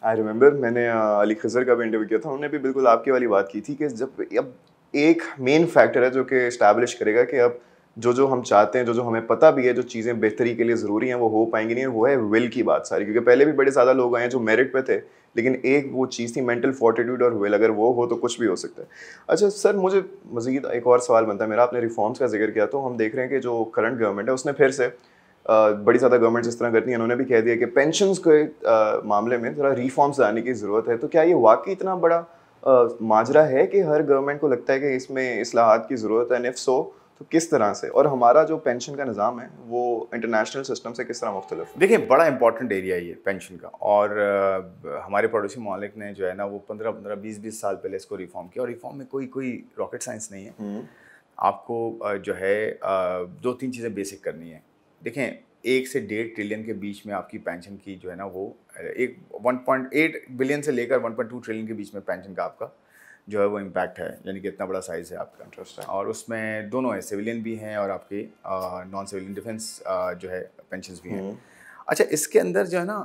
I remember मैंने अली खज़र का भी इंटरव्यू किया था, उन्होंने भी बिल्कुल आपकी वाली बात की थी कि जब अब एक मेन फैक्टर है जो कि इस्टेब्लिश करेगा कि अब जो जो हम चाहते हैं, जो जो हमें पता भी है, जो चीज़ें बेहतरी के लिए ज़रूरी हैं, वो हो पाएंगी नहीं, वो है विल की बात सारी। क्योंकि पहले भी बड़े ज़्यादा लोग आए हैं जो मेरिट पे थे, लेकिन एक वो चीज़ थी मेंटल फोर्टिट्यूड और विल, अगर वो हो तो कुछ भी हो सकता है। अच्छा सर, मुझे मज़ीद एक और सवाल बनता है मेरा, आपने रिफॉर्म्स का जिक्र किया, तो हम देख रहे हैं कि जो करंट गवर्नमेंट है उसने फिर से बड़ी ज़्यादा गवर्नमेंट्स इस तरह करती हैं, उन्होंने भी कह दिया कि पेंशन्स के मामले में ज़रा रिफॉर्म्स लाने की ज़रूरत है। तो क्या ये वाकई इतना बड़ा माजरा है कि हर गवर्नमेंट को लगता है कि इसमें इस्लाहात की ज़रूरत है? इफ सो तो किस तरह से, और हमारा जो पेंशन का निज़ाम है वो इंटरनेशनल सिस्टम से किस तरह मुख्तलिफ है? देखिए, बड़ा इंपॉर्टेंट एरिया है ये पेंशन का, और हमारे पड़ोसी ममालिक ने जो है ना वो 15-15, 20-20 साल पहले इसको रिफॉर्म किया, और रिफॉर्म में कोई कोई रॉकेट साइंस नहीं है। आपको जो है 2-3 चीज़ें बेसिक करनी है। देखें, 1 से 1.5 ट्रिलियन के बीच में आपकी पेंशन की जो है ना वो एक 1.8 बिलियन से लेकर 1.2 ट्रिलियन के बीच में पेंशन का आपका जो है वो इम्पैक्ट है, यानी कि इतना बड़ा साइज़ है आपका। इंटरेस्टिंग। और उसमें दोनों है, सिविलियन भी हैं और आपके नॉन सिविलियन डिफेंस जो है पेंशन्स भी हैं। अच्छा, इसके अंदर जो है ना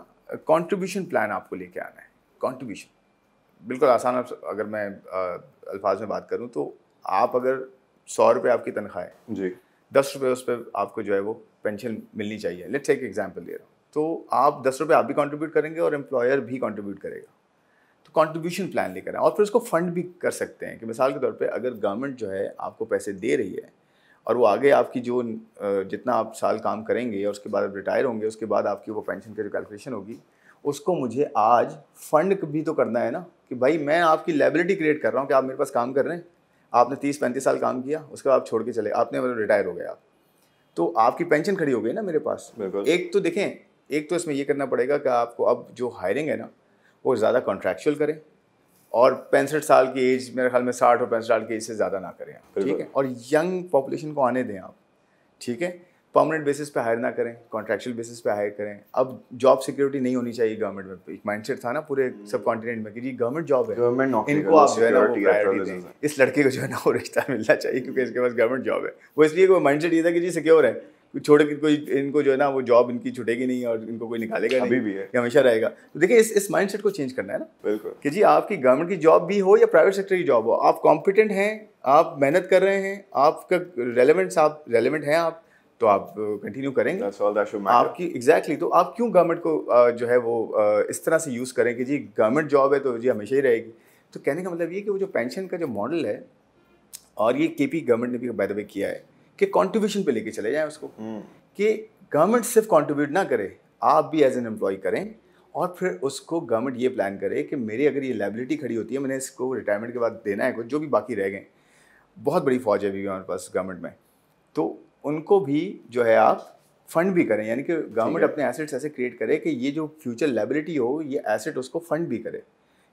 कंट्रीब्यूशन प्लान आपको लेके आना है। कंट्रीब्यूशन बिल्कुल आसान, अगर मैं अल्फाज में बात करूँ तो आप अगर 100 रुपये आपकी तनख्वाह है, जी। 10 रुपये उस पर आपको जो है वो पेंशन मिलनी चाहिए। लेट्स टेक एग्जांपल दे रहा हूँ, तो आप 10 रुपये आप भी कंट्रीब्यूट करेंगे और एम्प्लॉयर भी कंट्रीब्यूट करेगा। तो कंट्रीब्यूशन प्लान लेकर आएं, और फिर उसको फंड भी कर सकते हैं कि मिसाल के तौर पे अगर गवर्नमेंट जो है आपको पैसे दे रही है और वो आगे आपकी जो जितना आप साल काम करेंगे और उसके बाद आप रिटायर होंगे, उसके बाद आपकी वो पेंशन की जो कैलकुलेशन होगी, उसको मुझे आज फंड भी तो करना है ना, कि भाई मैं आपकी लायबिलिटी क्रिएट कर रहा हूँ कि आप मेरे पास काम कर रहे हैं, आपने 30-35 साल काम किया, उसके बाद आप छोड़ के चले, आपने मतलब रिटायर हो गए आप, तो आपकी पेंशन खड़ी हो गई ना मेरे पास। बिल्कुल। एक तो देखें, एक तो इसमें ये करना पड़ेगा कि आपको अब जो हायरिंग है ना वो ज़्यादा कॉन्ट्रैक्चुअल करें, और 65 साल की एज, मेरे ख्याल में 60 और 65 साल की एज से ज़्यादा ना करें आप, ठीक है, और यंग पॉपुलेशन को आने दें आप, ठीक है। परमानेंट बेसिस पे हायर ना करें, कॉन्ट्रैक्चुअल बेसिस पे हायर करें। अब जॉब सिक्योरिटी नहीं होनी चाहिए गवर्नमेंट में, एक माइंडसेट था ना पूरे सब कॉन्टिनेंट में कि जी गवर्नमेंट जॉब है, गवर्नमेंट नौकरी का इनको जो आप जो है ना वो सिक्योरिटी प्रायोरिटी है, दें, इस लड़के को जो है ना वो रिश्ता मिलना चाहिए क्योंकि इसके पास गवर्नमेंट जॉब है। वो इसलिए वो माइंडसेट ये था कि जी सिक्योर है, छोड़ के कोई इनको जो है ना वो जॉब इनकी छुटेगी नहीं और इनको कोई निकालेगा नहीं, अभी भी है। ये हमेशा रहेगा। तो देखिए इस माइंडसेट को चेंज करना है ना, बिल्कुल। कि जी आपकी गवर्नमेंट की जॉब भी हो या प्राइवेट सेक्टर की जॉब हो, आप कॉम्पिटेंट हैं, आप मेहनत कर रहे हैं, आपका रेलेवेंट हैं आप, तो आप कंटिन्यू करेंगे। That's all that should matter. आपकी एग्जैक्टली तो आप क्यों गवर्नमेंट को जो है वो इस तरह से यूज़ करें कि जी गवर्नमेंट जॉब है तो जी हमेशा ही रहेगी। तो कहने का मतलब ये कि वो जो पेंशन का जो मॉडल है, और ये केपी गवर्नमेंट ने भी बाय द वे किया है कि कंट्रीब्यूशन पे लेके चले जाएं उसको, कि गवर्नमेंट सिर्फ कंट्रीब्यूट ना करे, आप भी एज एन एम्प्लॉय करें, और फिर उसको गवर्नमेंट ये प्लान करे कि मेरी अगर ये लायबिलिटी खड़ी होती है, मैंने इसको रिटायरमेंट के बाद देना है कुछ, जो भी बाकी रह गए, बहुत बड़ी फौज है अभी हमारे पास गवर्नमेंट में, तो उनको भी जो है आप फंड भी करें, यानी कि गवर्नमेंट अपने एसेट्स ऐसे क्रिएट करे कि ये जो फ्यूचर लायबिलिटी हो, ये एसेट उसको फंड भी करे,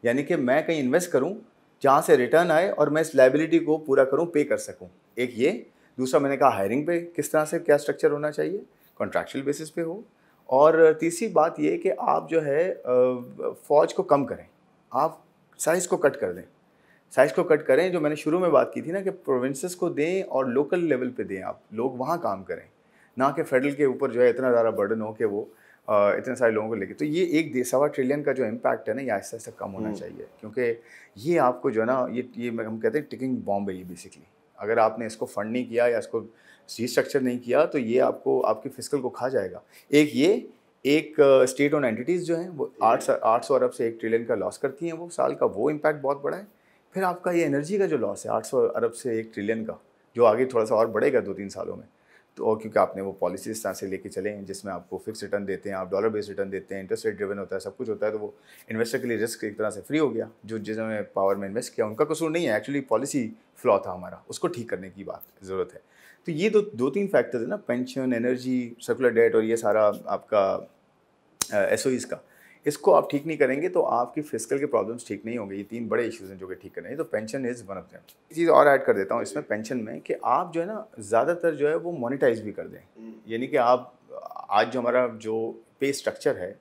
यानी कि मैं कहीं इन्वेस्ट करूं जहां से रिटर्न आए और मैं इस लायबिलिटी को पूरा करूं, पे कर सकूं। एक ये, दूसरा मैंने कहा हायरिंग पे किस तरह से क्या स्ट्रक्चर होना चाहिए, कॉन्ट्रैक्चुअल बेसिस पे हो, और तीसरी बात ये कि आप जो है फौज को कम करें, आप साइज़ को कट कर दें, साइज़ को कट करें, जो मैंने शुरू में बात की थी ना कि प्रोविंसेस को दें और लोकल लेवल पे दें, आप लोग वहाँ काम करें, ना कि फेडरल के ऊपर जो है इतना ज़्यादा बर्डन हो कि वो इतने सारे लोगों को लेके। तो ये 1.25 ट्रिलियन का जो इम्पैक्ट है ना, ये आहिस्ता आहिस्ता कम होना चाहिए, क्योंकि ये आपको जो है ना ये हम कहते हैं टिकिंग बॉम्ब है ये बेसिकली। अगर आपने इसको फंड नहीं किया या इसको रीस्ट्रक्चर नहीं किया तो ये आपको आपकी फिस्कल को खा जाएगा। एक ये, एक स्टेट ओन एंटिटीज़ जो हैं वो 800 अरब से 1 ट्रिलियन का लॉस करती हैं वो साल का, वो इम्पैक्ट बहुत बड़ा है। फिर आपका ये एनर्जी का जो लॉस है 800 अरब से 1 ट्रिलियन का, जो आगे थोड़ा सा और बढ़ेगा 2-3 सालों में, तो और क्योंकि आपने वो पॉलिसी इस तरह से लेके चले हैं जिसमें आपको फिक्स रिटर्न देते हैं, आप डॉलर बेस्ड रिटर्न देते हैं, इंटरेस्ट रेट ड्रिवन होता है, सब कुछ होता है, तो वो इन्वेस्टर के लिए रिस्क एक तरह से फ्री हो गया। जो जिन्होंने पावर में इन्वेस्ट किया उनका कसूर नहीं है, एक्चुअली पॉलिसी फ्लॉ था हमारा, उसको ठीक करने की बात ज़रूरत है। तो ये 2-3 फैक्टर्स है ना, पेंशन, एनर्जी, सर्कुलर डेट और ये सारा आपका एसओईज़ का, इसको आप ठीक नहीं करेंगे तो आपकी फिस्कल के प्रॉब्लम्स ठीक नहीं होंगे। ये 3 बड़े इश्यूज़ हैं जो कि ठीक करने हैं, तो pension is one of them. एक चीज़ और ऐड कर देता हूँ इसमें पेंशन में, कि आप जो है ना ज़्यादातर जो है वो मोनेटाइज भी कर दें, यानी कि आप आज जो हमारा जो पे स्ट्रक्चर है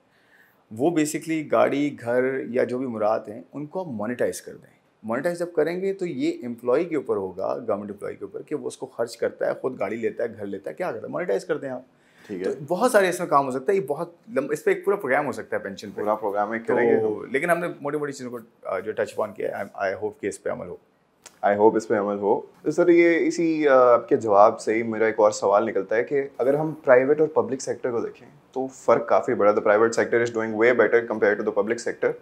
वो बेसिकली गाड़ी, घर या जो भी मुराद हैं उनको आप मोनेटाइज कर दें। मोनेटाइज जब करेंगे तो ये एम्प्लॉय के ऊपर होगा, गवर्नमेंट एम्प्लॉय के ऊपर, कि वो उसको खर्च करता है, खुद गाड़ी लेता है, घर लेता है, क्या करता है, मोनेटाइज कर दें आप। ठीक तो है, बहुत सारे इसमें काम हो सकता है, ये बहुत इस पर एक पूरा प्रोग्राम हो सकता है पेंशन पे। पूरा प्रोग्राम में करेंगे हम। तो लेकिन हमने मोटी मोटी चीज़ों को जो टच ऑन किया है, आई होप कि इस पे अमल हो। आई होप इस पे अमल हो। तो सर ये इसी आपके जवाब से ही मेरा एक और सवाल निकलता है कि अगर हम प्राइवेट और पब्लिक सेक्टर को देखें तो फ़र्क काफ़ी बड़ा। The private sector is doing way better compare to the public sector,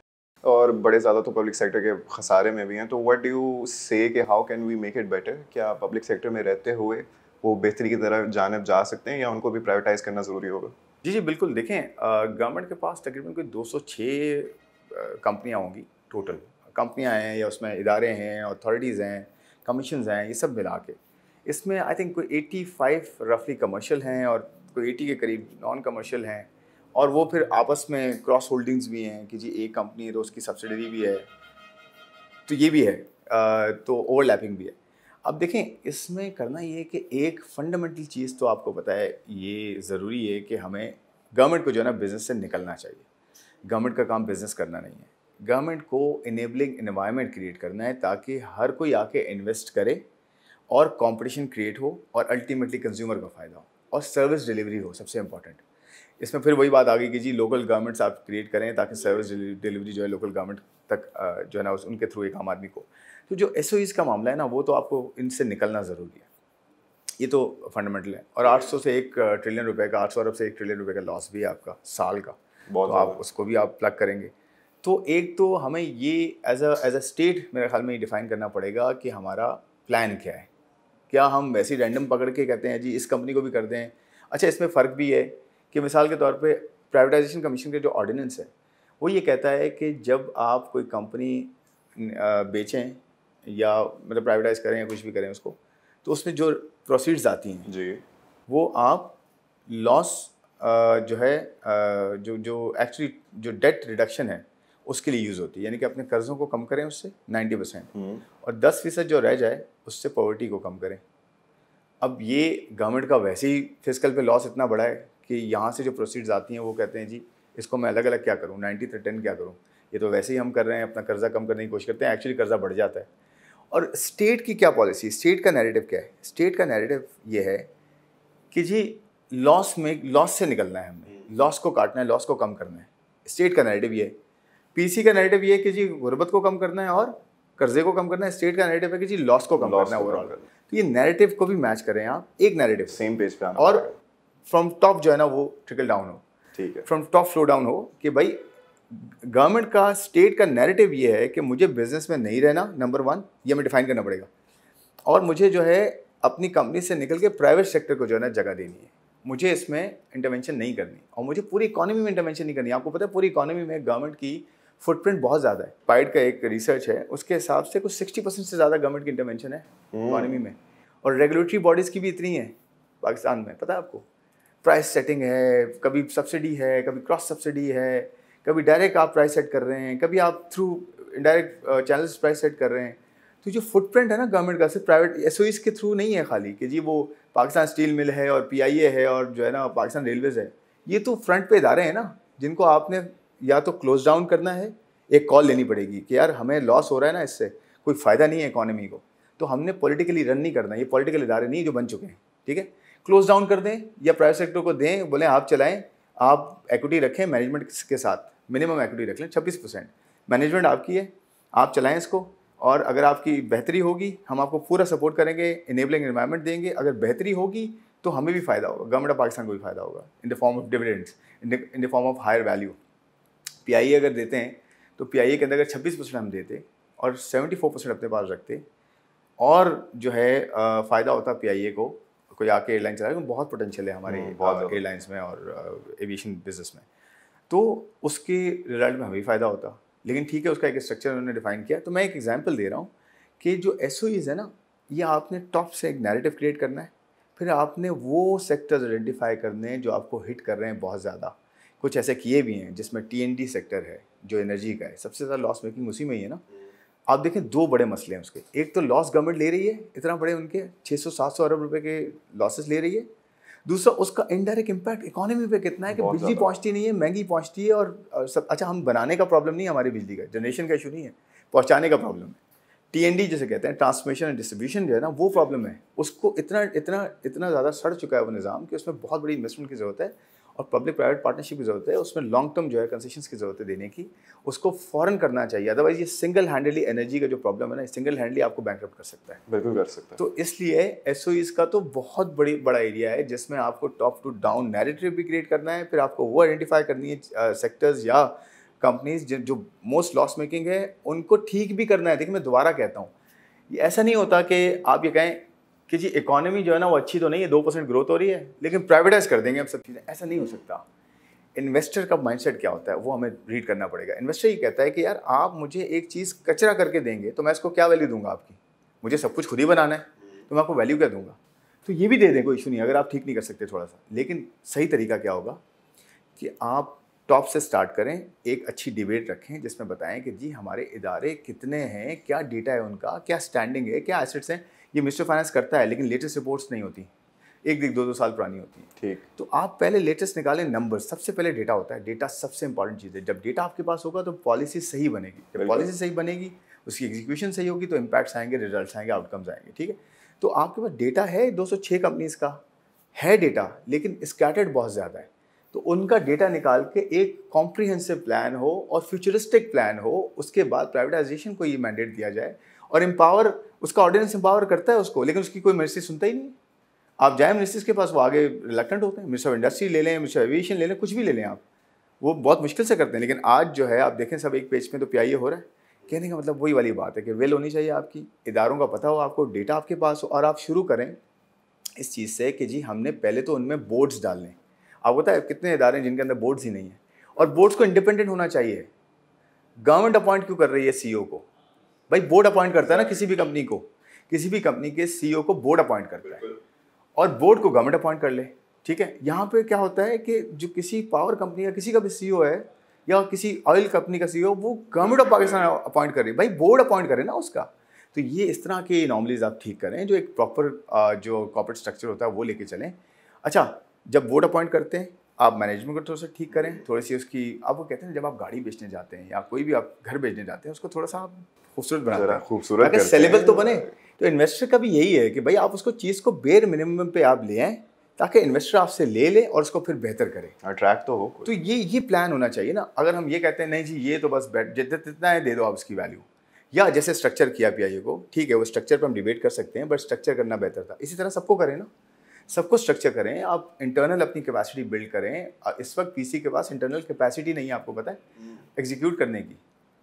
और बड़े ज़्यादा तो पब्लिक सेक्टर के खसारे में भी हैं। तो व्हाट डू यू से कि how can we make it better? क्या पब्लिक सेक्टर में रहते हुए वो बेहतरी की तरफ जानिब जा सकते हैं, या उनको भी प्राइवेटाइज करना ज़रूरी होगा? जी जी बिल्कुल, देखें गवर्नमेंट के पास तकरीबन कोई 206 कंपनियाँ होंगी टोटल। कंपनियाँ हैं या उसमें इदारे हैं, अथॉरिटीज़ हैं, कमीशंस हैं, ये सब मिला के इसमें आई थिंक कोई 85 रफली कमर्शियल हैं और कोई 80 के करीब नॉन कमर्शियल हैं। और वो फिर आपस में क्रॉस होल्डिंग्स भी हैं कि जी एक कंपनी है तो उसकी सब्सिडरी भी है, तो ये भी है, तो ओवरलैपिंग भी है। अब देखें, इसमें करना ये है कि एक फंडामेंटल चीज़ तो आपको पता है, ये ज़रूरी है कि हमें गवर्नमेंट को जो है ना बिज़नेस से निकलना चाहिए। गवर्नमेंट का काम बिज़नेस करना नहीं है, गवर्नमेंट को इनेबलिंग एनवायरनमेंट क्रिएट करना है ताकि हर कोई आके इन्वेस्ट करे और कंपटीशन क्रिएट हो और अल्टीमेटली कंज्यूमर का फ़ायदा हो और सर्विस डिलीवरी हो, सबसे इंपॉर्टेंट। इसमें फिर वही बात आ गई कि जी लोकल गवर्नमेंट्स आप क्रिएट करें ताकि सर्विस डिलीवरी जो है लोकल गवर्नमेंट तक जो है ना उनके थ्रू एक आम आदमी को। तो जो एसओईज़ का मामला है ना, वो तो आपको इनसे निकलना ज़रूरी है, ये तो फंडामेंटल है। और 800 से 1 ट्रिलियन रुपए का, 800 अरब से 1 ट्रिलियन रुपए का लॉस भी है आपका साल का, बहुत तो आप उसको भी आप प्लग करेंगे। तो एक तो हमें ये एज अ स्टेट मेरे ख्याल में ये डिफ़ाइन करना पड़ेगा कि हमारा प्लान क्या है। क्या हम वैसे ही रैंडम पकड़ के कहते हैं जी इस कंपनी को भी कर दें? अच्छा, इसमें फ़र्क भी है कि मिसाल के तौर पे प्राइवेटाइजेशन कमीशन के जो ऑर्डिनेंस है वो ये कहता है कि जब आप कोई कंपनी बेचें या मतलब प्राइवेटाइज करें या कुछ भी करें उसको, तो उसमें जो प्रोसीड्स आती हैं जी, वो आप लॉस जो है जो जो एक्चुअली जो डेट रिडक्शन है उसके लिए यूज़ होती है, यानी कि अपने कर्ज़ों को कम करें उससे 90% और 10% जो रह जाए उससे पॉवर्टी को कम करें। अब ये गवर्नमेंट का वैसे ही फिस्कल पे लॉस इतना बड़ा है कि यहाँ से जो प्रोसीड्स आती हैं वो कहते हैं जी इसको मैं अलग अलग क्या करूँ, 90-10 क्या करूँ? ये तो वैसे ही हम कर रहे हैं, अपना कर्जा कम करने की कोशिश करते हैं, एक्चुअली कर्जा बढ़ जाता है। और स्टेट की क्या पॉलिसी, स्टेट का नैरेटिव क्या है? स्टेट का नैरेटिव ये है कि जी लॉस से निकलना है, हमें लॉस को काटना है, लॉस को कम करना है। स्टेट का नैरेटिव ये है। पीसी का नैरेटिव ये है कि जी गुर्बत को कम करना है और कर्जे को कम करना है। स्टेट का नैरेटिव है कि जी लॉस को कम करना है ओवरऑल। तो ये नैरेटिव को भी मैच करें आप, एक नैरेटिव सेम पेज पे आना और फ्रॉम टॉप जो है ना वो ट्रिकल डाउन हो, ठीक है। फ्रॉम टॉप फ्लो डाउन हो कि भाई गवर्नमेंट का, स्टेट का नैरेटिव ये है कि मुझे बिजनेस में नहीं रहना, नंबर 1 ये हमें डिफाइन करना पड़ेगा, और मुझे जो है अपनी कंपनी से निकल के प्राइवेट सेक्टर को जो है ना जगह देनी है। मुझे इसमें इंटरवेंशन नहीं करनी और मुझे पूरी इकोनॉमी में इंटरवेंशन नहीं करनी। आपको पता है पूरी इकोनॉमी में गवर्नमेंट की फुटप्रिंट बहुत ज़्यादा है। पाइड का एक रिसर्च है, उसके हिसाब से कुछ 60% से ज़्यादा गवर्नमेंट की इंटरवेंशन है इकोनॉमी में, और रेगुलेटरी बॉडीज़ की भी इतनी है पाकिस्तान में, पता है आपको। प्राइस सेटिंग है, कभी सब्सिडी है, कभी क्रॉस सब्सिडी है, कभी डायरेक्ट आप प्राइस सेट कर रहे हैं, कभी आप through indirect channels price set कर रहे हैं। तो जो फुटप्रिंट है ना गवर्नमेंट का, सिर्फ प्राइवेट एसओईज़ के थ्रू नहीं है खाली कि जी वो पाकिस्तान स्टील मिल है और पीआईए है और जो है ना पाकिस्तान रेलवेज़ है। ये तो फ्रंट पे इदारे हैं ना जिनको आपने या तो क्लोज डाउन करना है, एक कॉल लेनी पड़ेगी कि यार हमें लॉस हो रहा है ना, इससे कोई फ़ायदा नहीं है इकोनॉमी को, तो हमने पॉलिटिकली रन नहीं करना। ये पॉलिटिकल इदारे नहीं जो बन चुके हैं, ठीक है। क्लोज डाउन कर दें या प्राइवेट सेक्टर को दें, बोले आप चलाएं, आप इक्विटी रखें मैनेजमेंट के साथ, मिनिमम इक्विटी रख लें 26%, मैनेजमेंट आपकी है, आप चलाएं इसको, और अगर आपकी बेहतरी होगी हम आपको पूरा सपोर्ट करेंगे, इनेबलिंग एनवायरनमेंट देंगे। अगर बेहतरी होगी तो हमें भी फ़ायदा होगा, गवर्नमेंट ऑफ पाकिस्तान को भी फ़ायदा होगा in the form of dividends, in the form of higher value. PIA अगर देते हैं तो पीआईए के अंदर अगर 26% हम देते और 74% अपने पास रखते, और जो है फ़ायदा होता पीआईए को, कोई आके एयरलाइन चलाएगा, बहुत पोटेंशियल है हमारे एयरलाइंस में और एविएशन बिजनेस में, तो उसके रिजल्ट में हमें फ़ायदा होता। लेकिन ठीक है, उसका एक स्ट्रक्चर उन्होंने डिफाइन किया। तो मैं एक एग्जांपल दे रहा हूँ कि जो एसओईज़ है ना, ये आपने टॉप से एक नैरेटिव क्रिएट करना है, फिर आपने वो सेक्टर्स आइडेंटिफाई करने हैं जो आपको हिट कर रहे हैं बहुत ज़्यादा। कुछ ऐसे किए भी हैं जिसमें टीएनडी सेक्टर है जो एनर्जी का है, सबसे ज़्यादा लॉस मेकिंग उसी में ही है ना। आप देखें 2 बड़े मसले हैं उसके, एक तो लॉस गवर्नमेंट ले रही है, इतना बड़े उनके 600-700 अरब रुपए के लॉसेस ले रही है। दूसरा उसका इनडायरेक्ट इम्पैक्ट इकोनॉमी पे कितना है कि बिजली पहुंचती नहीं है, महंगी पहुंचती है, और सब। अच्छा, हम बनाने का प्रॉब्लम नहीं है हमारी बिजली का, जनरेशन का इशू नहीं है, पहुंचाने का प्रॉब्लम है। TND जिसे कहते हैं, ट्रांसमिशन एंड डिस्ट्रीब्यूशन जो है ना, वो प्रॉब्लम है। उसको इतना इतना इतना ज़्यादा सड़ चुका है वो निज़ाम कि उसमें बहुत बड़ी इन्वेस्टमेंट की ज़रूरत है और पब्लिक प्राइवेट पार्टनरशिप की ज़रूरत है। उसमें लॉन्ग टर्म जो है कंसेशंस की ज़रूरत है देने की, उसको फ़ौरन करना चाहिए। अदरवाइज़ ये सिंगल हैंडली एनर्जी का जो प्रॉब्लम है ना, सिंगल हैंडली आपको बैंकरप्ट कर सकता है। बिल्कुल कर सकता है। तो इसलिए एसओईज़ का तो बहुत बड़ा एरिया है जिसमें आपको टॉप टू डाउन नैरेटिव भी क्रिएट करना है। फिर आपको वो आइडेंटिफाई करनी है सेक्टर्स या कंपनीज जो मोस्ट लॉस मेकिंग है, उनको ठीक भी करना है। देखिए, मैं दोबारा कहता हूँ, ये ऐसा नहीं होता कि आप ये कहें कि जी इकोनॉमी जो है ना वो अच्छी तो नहीं है, 2% ग्रोथ हो रही है, लेकिन प्राइवेटाइज कर देंगे हम सब चीज़ें। ऐसा नहीं हो सकता। इन्वेस्टर का माइंडसेट क्या होता है वो हमें रीड करना पड़ेगा। इन्वेस्टर ये कहता है कि यार आप मुझे एक चीज़ कचरा करके देंगे तो मैं इसको क्या वैल्यू दूंगा आपकी? मुझे सब कुछ खुद ही बनाना है तो मैं आपको वैल्यू क्या दूंगा? तो ये भी दे दें, कोई इशू नहीं, अगर आप ठीक नहीं कर सकते थोड़ा सा। लेकिन सही तरीका क्या होगा कि आप टॉप से स्टार्ट करें, एक अच्छी डिबेट रखें जिसमें बताएं कि जी हमारे इदारे कितने हैं, क्या डेटा है उनका, क्या स्टैंडिंग है, क्या एसेट्स हैं। ये मिनिस्टर फाइनेंस करता है लेकिन लेटेस्ट रिपोर्ट्स नहीं होती, एक 2 साल पुरानी होती है। ठीक। तो आप पहले लेटेस्ट निकालें नंबर्स। सबसे पहले डेटा होता है, डेटा सबसे इंपॉर्टेंट चीज़ है। जब डेटा आपके पास होगा तो पॉलिसी सही बनेगी, जब पॉलिसी सही बनेगी, उसकी एग्जीक्यूशन सही होगी तो इम्पैक्ट्स आएंगे, रिजल्ट्स आएंगे, आउटकम्स आएंगे। ठीक है, तो आपके पास डेटा है 206 कंपनीज का है डेटा, लेकिन स्कैटर्ड बहुत ज़्यादा है। तो उनका डेटा निकाल के एक कॉम्प्रिहेंसिव प्लान हो और फ्यूचरिस्टिक प्लान हो, उसके बाद प्राइवेटाइजेशन को ये मैंडेट दिया जाए और एम्पावर, उसका ऑर्डिनेंस एम्पावर करता है उसको, लेकिन उसकी कोई मिनिस्ट्री सुनता ही नहीं। आप जाए मिनिस्ट्रीज के पास, वो आगे रिलक्टेंट होते हैं। मिनिस्टर ऑफ इंडस्ट्री ले लें, मिनिस्टर एविएशन ले लें, कुछ भी ले लें आप, वो बहुत मुश्किल से करते हैं। लेकिन आज जो है आप देखें सब एक पेज में तो PIA हो रहा है। कहने का मतलब वही वाली बात है कि वेल होनी चाहिए आपकी, इदारों का पता हो आपको, डेटा आपके पास हो, और आप शुरू करें इस चीज़ से कि जी हमने पहले तो उनमें बोर्ड्स डालने। आपको पता है कितने इदारे हैं जिनके अंदर बोर्ड्स ही नहीं है, और बोर्ड्स को इंडिपेंडेंट होना चाहिए। गवर्नमेंट अपॉइंट क्यों कर रही है CEO को? भाई बोर्ड अपॉइंट करता है ना किसी भी कंपनी को, किसी भी कंपनी के CEO को बोर्ड अपॉइंट करता है और बोर्ड को गवर्नमेंट अपॉइंट कर ले। ठीक है, यहाँ पे क्या होता है कि जो किसी पावर कंपनी का किसी का भी CEO है या किसी ऑयल कंपनी का CEO, वो गवर्नमेंट ऑफ पाकिस्तान अपॉइंट कर रही है, भाई बोर्ड अपॉइंट करे ना उसका। तो ये इस तरह के नॉर्मलीज आप ठीक करें, जो एक प्रॉपर जो कॉर्पोरेट स्ट्रक्चर होता है वो लेके चलें। अच्छा, जब बोर्ड अपॉइंट करते हैं आप मैनेजमेंट को थोड़ा सा ठीक करें, थोड़ी सी उसकी, आप वो कहते हैं जब आप गाड़ी बेचने जाते हैं या कोई भी आप घर बेचने जाते हैं, उसको थोड़ा सा आप खूबसूरत बनाते हैं, खूबसूरत ताकि सेलेबल तो बने। तो इन्वेस्टर का भी यही है कि भाई आप उसको चीज़ को बेयर मिनिमम पे आप ले आएँ ताकि इन्वेस्टर आपसे ले ले और उसको फिर बेहतर करे, अट्रैक्ट तो हो। तो ये प्लान होना चाहिए ना। अगर हम ये कहते हैं नहीं जी ये तो बस जितना है दे दो आप उसकी वैल्यू, या जैसे स्ट्रक्चर किया PIA को, ठीक है वो स्ट्रक्चर पर हम डिबेट कर सकते हैं, बट स्ट्रक्चर करना बेहतर था। इसी तरह सबको करें ना, सबको स्ट्रक्चर करें, आप इंटरनल अपनी कैपेसिटी बिल्ड करें। इस वक्त PC के पास इंटरनल कैपेसिटी नहीं है, आपको पता है, एग्जीक्यूट करने की।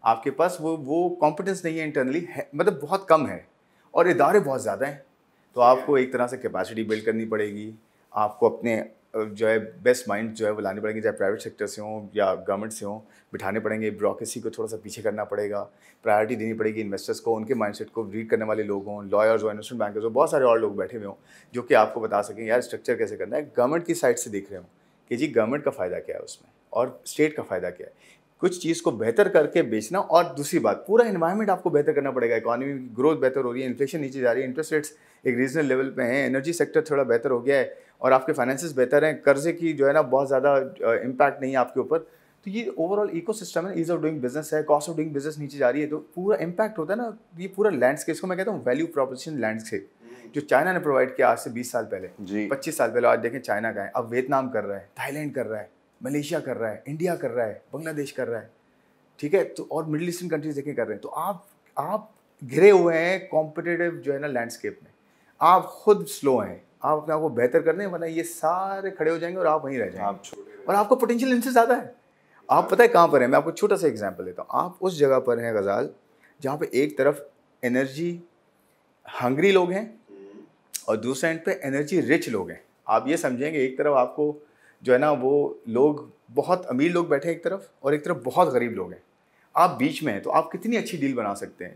आपके पास वो कॉम्पिटेंस नहीं है इंटरनली, मतलब बहुत कम है, और इदारे बहुत ज़्यादा हैं। तो आपको एक तरह से कैपेसिटी बिल्ड करनी पड़ेगी। आपको अपने जो है बेस्ट माइंड जो है वो लाने पड़ेंगे, चाहे प्राइवेट सेक्टर से हों या गवर्नमेंट से हों, बिठाने पड़ेंगे। ब्यूरोक्रेसी को थोड़ा सा पीछे करना पड़ेगा, प्रायोरिटी देनी पड़ेगी इन्वेस्टर्स को, उनके माइंडसेट को रीड करने वाले लोग हों, लॉयर्स हो, इन्वेस्टमेंट बैंकर्स हो, बहुत सारे और लोग बैठे हुए हों जो कि आपको बता सकें यार स्ट्रक्चर कैसे करना है। गवर्नमेंट की साइड से देख रहे हो कि जी गवर्नमेंट का फ़ायदा क्या है उसमें और स्टेट का फ़ायदा क्या है, कुछ चीज़ को बेहतर करके बेचना। और दूसरी बात, पूरा एनवायरनमेंट आपको बेहतर करना पड़ेगा। इकॉनमी की ग्रोथ बेहतर हो रही है, इन्फ्लेशन नीचे जा रही है, इंटरेस्ट रेट्स एक रीजनल लेवल पे हैं, एनर्जी सेक्टर थोड़ा बेहतर हो गया है और आपके फाइनेंसेस बेहतर हैं, कर्जे की जो है ना बहुत ज़्यादा इम्पैक्ट नहीं है आपके ऊपर। तो ये ओवरऑल इकोसिस्टम है, ईज ऑफ डूइंग बिजनेस है, कॉस्ट ऑफ डूइंग बिजनेस नीचे जा रही है, तो पूरा इम्पैक्ट होता है ना। ये पूरा लैंडस्केप, इसको मैं कहता हूँ वैल्यू प्रोपोजिशन लैंडस्केप, जो चाइना ने प्रोवाइड किया आज से 20 साल पहले, 25 साल पहले। आज देखें चाइना का है, अब वियतनाम कर रहा है, थाईलैंड कर रहा है, मलेशिया कर रहा है, इंडिया कर रहा है, बांग्लादेश कर रहा है, ठीक है, तो और मिडिल ईस्टर्न कंट्रीज देखें कर रहे हैं। तो आप घिरे हुए हैं कॉम्पिटिटिव जो है ना लैंडस्केप में, आप खुद स्लो हैं, आप अपने आप को बेहतर करने हैं, वरना ये सारे खड़े हो जाएंगे और आप वहीं रह जाएंगे। और आपको पोटेंशियल इनसे ज़्यादा है। आप पता है कहाँ पर है, मैं आपको छोटा सा एग्जांपल देता हूँ। आप उस जगह पर हैं गजाल जहाँ पे एक तरफ एनर्जी हंग्री लोग हैं और दूसरे एंड पे एनर्जी रिच लोग हैं। आप ये समझेंगे एक तरफ आपको जो है ना वो लोग बहुत अमीर लोग बैठे हैं एक तरफ, और एक तरफ बहुत गरीब लोग हैं, आप बीच में हैं, तो आप कितनी अच्छी डील बना सकते हैं।